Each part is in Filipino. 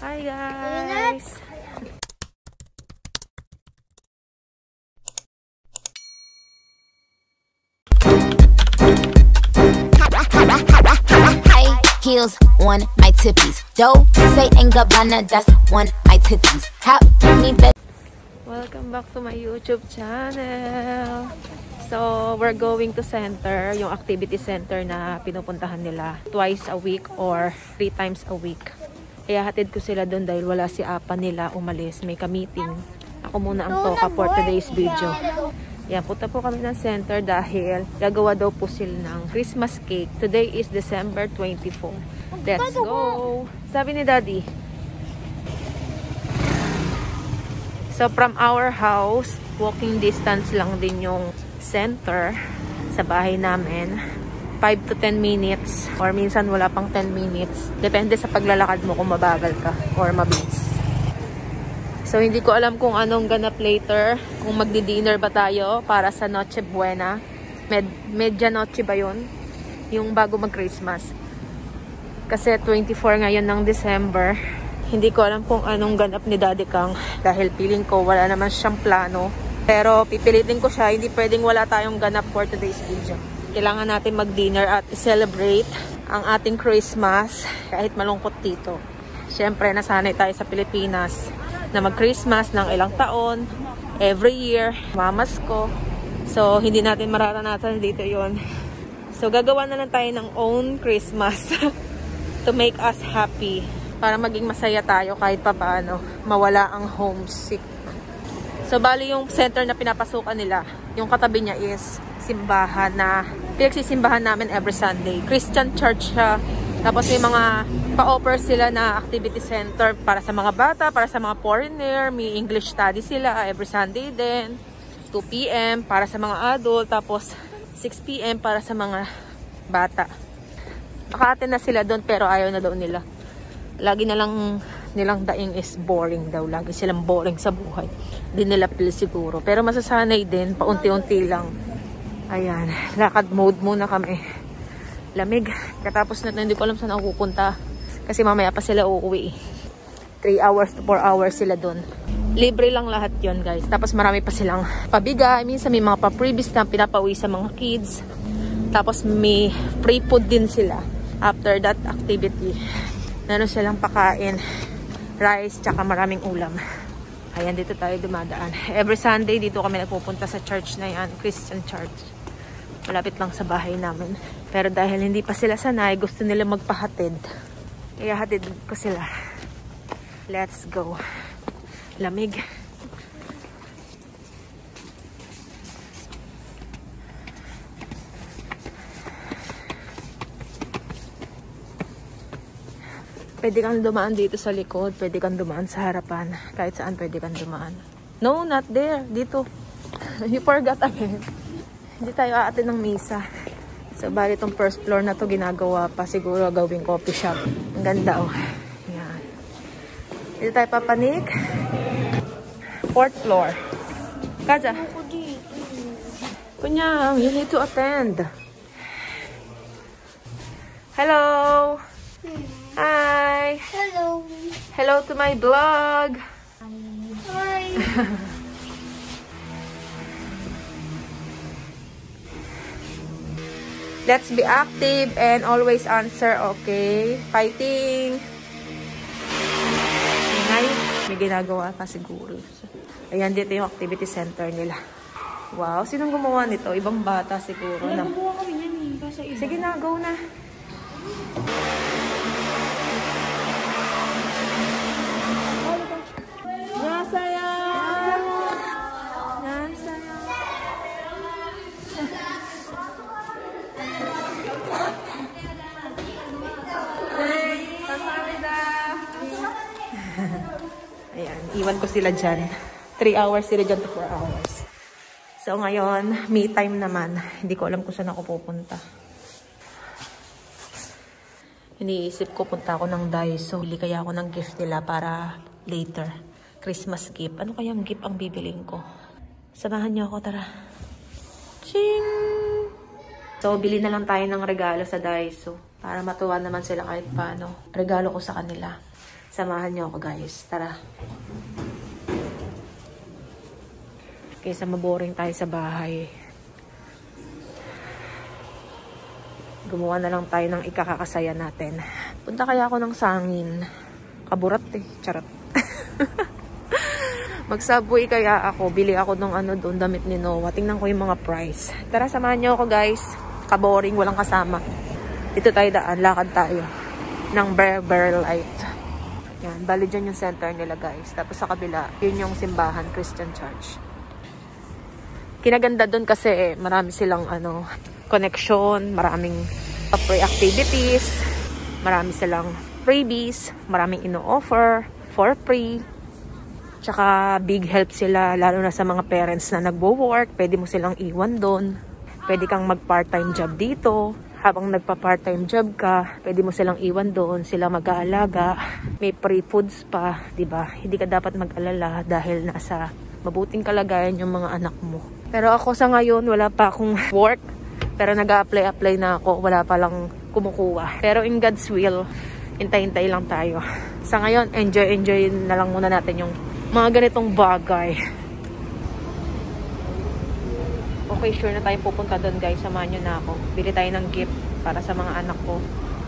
Hi guys! Heels on my tippies. Dough say ain't Gabbana, that's on my titties. How me bet. Welcome back to my YouTube channel. So, we're going to center, yung activity center na pinupuntahan nila twice a week or 3 times a week. Kaya hatid ko sila doon dahil wala si apa nila umalis. May ka-meeting. Ako muna ang toka for today's video. Yan, punta po kami ng center dahil gagawa daw po sila ng Christmas cake. Today is December 24. Let's go! Sabi ni Daddy. So, from our house, walking distance lang din yung center sa bahay namin. 5 to 10 minutes or minsan wala pang 10 minutes. Depende sa paglalakad mo kung mabagal ka or mabilis. So, hindi ko alam kung anong ganap later. Kung magdi-dinner ba tayo para sa Noche Buena. Media Noche ba yun? Yung bago mag-Christmas. Kasi 24 ngayon ng December. Hindi ko alam kung anong ganap ni Daddy Kang. Dahil feeling ko wala naman siyang plano. Pero pipilitin ko siya. Hindi pwedeng wala tayong ganap for today's video. Kailangan natin mag-dinner at celebrate ang ating Christmas. Kahit malungkot dito. Siyempre, nasanay tayo sa Pilipinas na mag-Christmas ng ilang taon, every year, mamas ko. So, hindi natin mararanasan dito yon. So, gagawa na lang tayo ng own Christmas to make us happy. Para maging masaya tayo kahit pa paano mawala ang homesick. So, bali yung center na pinapasukan nila, yung katabi niya is simbahan na pinagsisimbahan namin every Sunday. Christian church siya. Tapos may mga pa-offer sila na activity center para sa mga bata, para sa mga foreigner. May English study sila every Sunday din. 2 p.m. para sa mga adult. Tapos 6 p.m. para sa mga bata. Naka-attend na sila doon pero ayaw na daw nila. Lagi na lang nilang daing is boring daw. Lagi silang boring sa buhay. Di nila feel siguro. Pero masasanay din, paunti-unti lang. Ayan, lakad mode muna kami. Lamig. Katapos na hindi ko alam saan ako pupunta. Kasi mamaya pa sila uuwi. 3 hours to 4 hours sila dun. Libre lang lahat yon guys. Tapos marami pa silang pabigay. Minsan may mga pa-freebies na pinapauwi sa mga kids. Tapos may free food din sila. After that activity. Meron silang pakain. Rice, tsaka maraming ulam. Ayan, dito tayo dumadaan. Every Sunday dito kami nagpupunta sa church na yan. Christian church. Malapit lang sa bahay namin. Pero dahil hindi pa sila sanay, gusto nila magpahatid. Kaya hatid ko sila. Let's go. Lamig. Pwede kang dumaan dito sa likod. Pwede kang dumaan sa harapan. Kahit saan pwede kang dumaan. No, not there. Dito. You forgot again. Hindi tayo aatin ng misa. So, bali itong first floor na to ginagawa pa. Siguro gawing coffee shop. Ang ganda oh. Yan. Dito tayo papanik. 4th floor. Kaja. Kunyang, you need to attend. Hello. Hi. Hello. Hello to my vlog. Hi. Let's be active and always answer, okay? Fighting! Ingay, may ginagawa pa siguro. Ayan, dito yung activity center nila. Wow, sinong gumawa nito? Ibang bata siguro. Gumawa kami yan eh. Sige na, go na. Nasaya! Nasaya! Ayan, iwan ko sila dyan. 3 hours sila dyan to 4 hours. So ngayon, me time naman. Hindi ko alam kung saan ako pupunta. Iniisip ko punta ako ng Daiso. Bili kaya ako ng gift nila para later. Christmas gift. Ano kayang gift ang bibiling ko? Samahan niyo ako, tara. Ching! So, bili na lang tayo ng regalo sa Daiso. Para matuwa naman sila kahit paano. Regalo ko sa kanila. Samahan niyo ako guys. Tara. Kaysa maboring tayo sa bahay. Gumawa na lang tayo ng ikakakasaya natin. Punta kaya ako ng Sangin. Kaburat eh. Charot. Mag-subway kaya ako. Bili ako ng ano doon, damit ni Noah. Tingnan ko yung mga price. Tara, samahan niyo ako guys. Kaboring, walang kasama. Dito tayo daan. Lakad tayo. Ng Bear Light. Yan. Bali dyan yung center nila guys. Tapos sa kabila, yun yung simbahan, Christian Church. Kinaganda doon kasi marami silang ano, connection, maraming free activities, marami silang freebies, maraming ino-offer for free. Tsaka big help sila lalo na sa mga parents na nagwo-work, pwede mo silang iwan doon. Pwede kang mag-part-time job dito. Habang nagpa-part-time job ka, pwede mo silang iwan doon, sila mag-aalaga. May free foods pa, 'di ba? Hindi ka dapat mag-alala dahil nasa mabuting kalagayan yung mga anak mo. Pero ako sa ngayon, wala pa akong work. Pero nag-a-apply na ako. Wala pa lang kumukuha. Pero in God's will, hintay-hintay lang tayo. Sa ngayon, enjoy na lang muna natin yung mga ganitong bagay. Okay, sure na tayo pupunta doon guys. Samahan nyo na ako. Bili tayo ng gift para sa mga anak ko.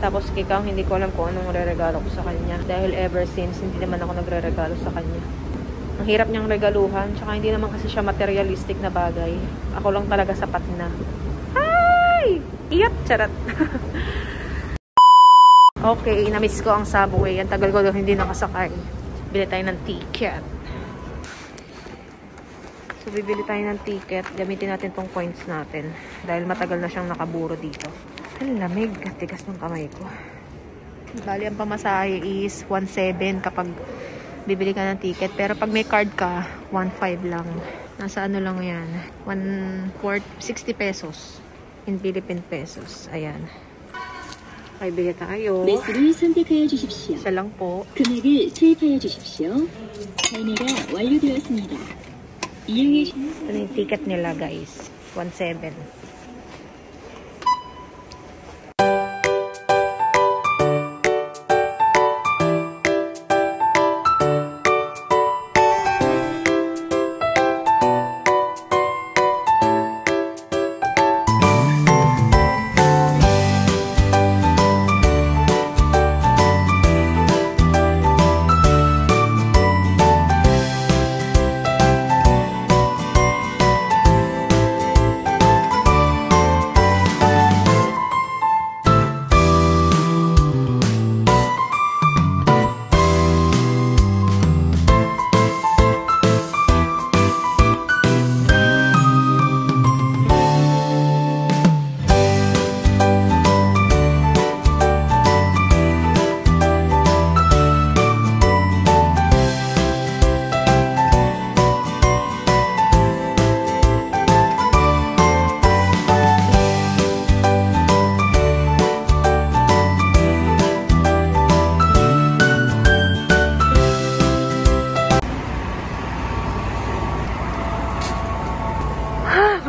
Tapos kikang hindi ko alam kung anong re-regalo ko sa kanya. Dahil ever since, hindi naman ako nagre-regalo sa kanya. Ang hirap niyang regaluhan, tsaka hindi naman kasi siya materialistic na bagay. Ako lang talaga sapat na. Hi! Iyat! Charat! Okay, na-miss ko ang subway. Ang tagal ko doon hindi nakasakay. Bili tayo ng ticket. So, bibili tayo ng ticket. Gamitin natin tong coins natin. Dahil matagal na siyang nakaburo dito. Ang lamig. Tigas ng kamay ko. Bali, ang pamasahe is 1.7 kapag bibili ka ng ticket. Pero pag may card ka, 1.5 lang. Nasa ano lang yan. 60 pesos. In Philippine pesos. Ayan. Okay, bili tayo. 매수를 선택하여 주십시오. Isa lang po. 금액을 투입하여 주십시오. 발매가 완료되었습니다. 이용해 주신 Ito na yung ticket nila guys. 1.7.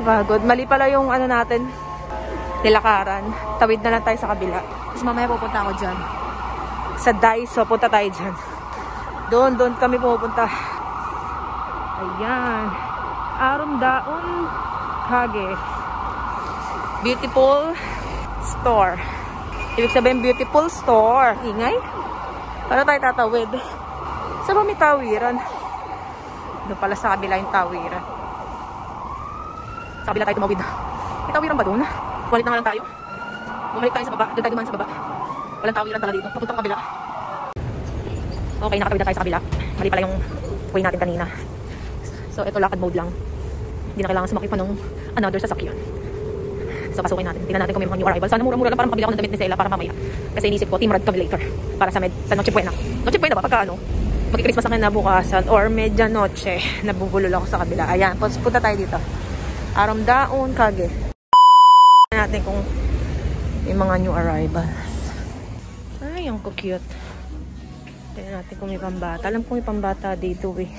Pagod. Mali pala yung ano natin, nilakaran. Tawid na lang tayo sa kabila. Tapos mamaya pupunta ako dyan. Sa Daiso, punta tayo dyan. Doon kami pupunta. Ayan. Arumdaon Kage. Beautiful store. Ibig sabihin, beautiful store. Ingay. Para tayo tatawid. Saan ba may tawiran? Doon pala sa kabila yung tawiran. Sa kabila tayo tumawid. May tawiran ba doon? Bumalik na nga lang tayo. Bumalik tayo sa baba. Doon tayo dumaan sa baba. Walang tawiran talaga dito. Papuntang kabila. Okay, nakatawid na tayo sa kabila. Mali pala yung way natin kanina. So, ito lakad mode lang. Hindi na kailangan sumakay pa ng another sasakyan. So, pasukin natin. Tingnan natin kung may mga new arrival. Sana mura-mura lang para mapabili ako ng damit ni Zella para mamaya. Kasi inisip ko, team ride kami later. Para sa Noche Buena. Noche Buena ba? Pagka ano? Magki-Christmas na kinabukasan or Medianoche. Nabubulol ako sa kabila. Ayan, punta tayo dito. Arumdaon Kage. Tingnan natin kung may mga new arrivals. Ay, yung cute. Tingnan natin kung may pambata. Alam ko may pambata dito eh.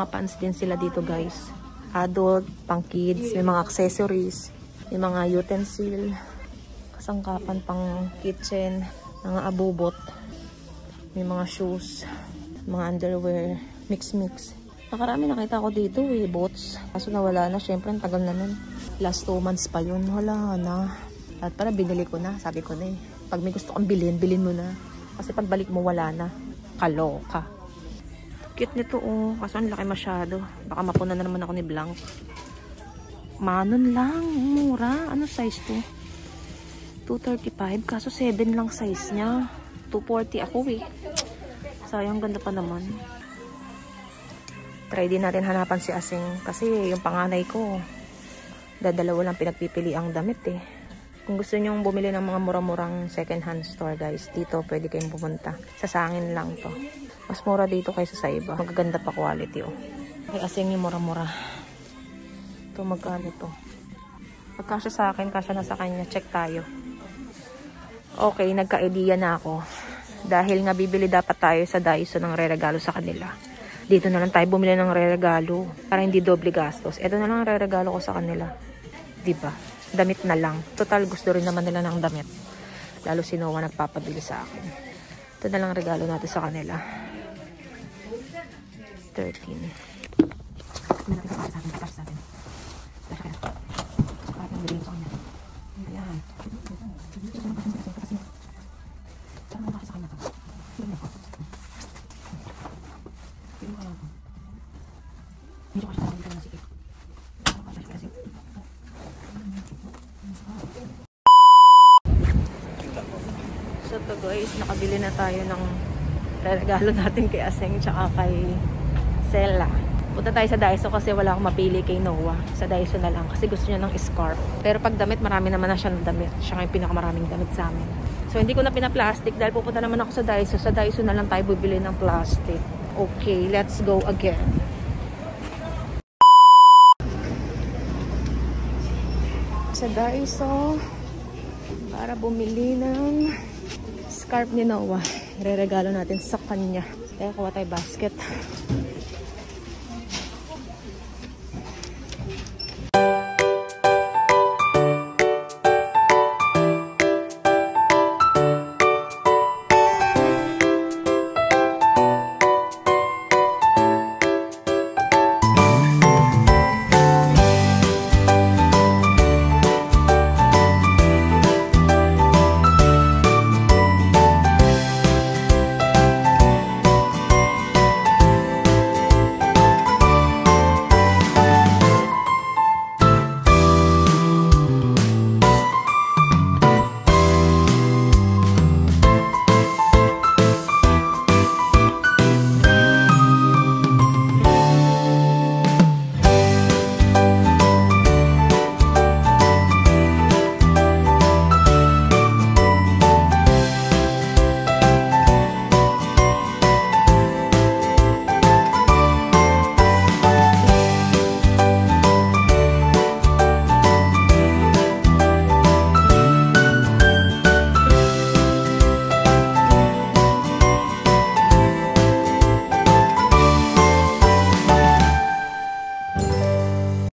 mga pants din sila dito guys. Adult, pang kids, may mga accessories, may mga utensil, kasangkapan pang kitchen, mga abubot, may mga shoes, mga underwear, mix. Nakarami nakita ko dito boots. Kaso nawala na, syempre ang tagal na nun. Last 2 months pa yun, wala na. At para binili ko na, sabi ko na pag may gusto kang bilhin mo na. Kasi pagbalik mo wala na. Kaloka. Cute nito kaso ang laki masyado. Baka mapuna na naman ako ni Blanc. Manon lang, mura. Ano size to? 235, kaso 7 lang size niya. 240 ako Sayang, ganda pa naman. Try din natin hanapan si Asing. Kasi yung panganay ko, dadalawa lang pinagpipili ang damit Kung gusto nyong bumili ng mga mura-murang second-hand store guys, dito pwede kayong pumunta. Sasangin lang to. Mas mura dito kaysa sa iba. Magaganda pa quality Ay Asing yung mura-mura. Ito magkano to? Pagkasya sa akin, kasya na sa kanya. Check tayo. Okay, nagka-idea na ako. Dahil nga bibili dapat tayo sa Daiso ng re-regalo sa kanila. Dito na lang tayo bumili ng re-regalo. Para hindi doble gastos. Ito na lang ang re-regalo ko sa kanila. Diba? Damit na lang. Total gusto rin naman nila ng damit. Lalo si Noah nagpapabili sa akin. Ito na lang regalo natin sa kanila. 13. So to guys, nakabili na tayo ng regalo natin kay Aseng tsaka kay Sela. Punta tayo sa Daiso kasi wala akong mapili kay Noah. Sa Daiso na lang kasi gusto niya ng scarf. Pero pag damit, marami naman na siya ng damit. Siya nga yung pinakamaraming damit sa amin. So hindi ko na pinaplastic dahil pupunta naman ako sa Daiso. Sa Daiso na lang tayo bibili ng plastic. Okay, let's go again. Sa Daiso para bumili ng scarf ni Noah. Ireregalo natin sa kanya. Kaya kuha tayo basket.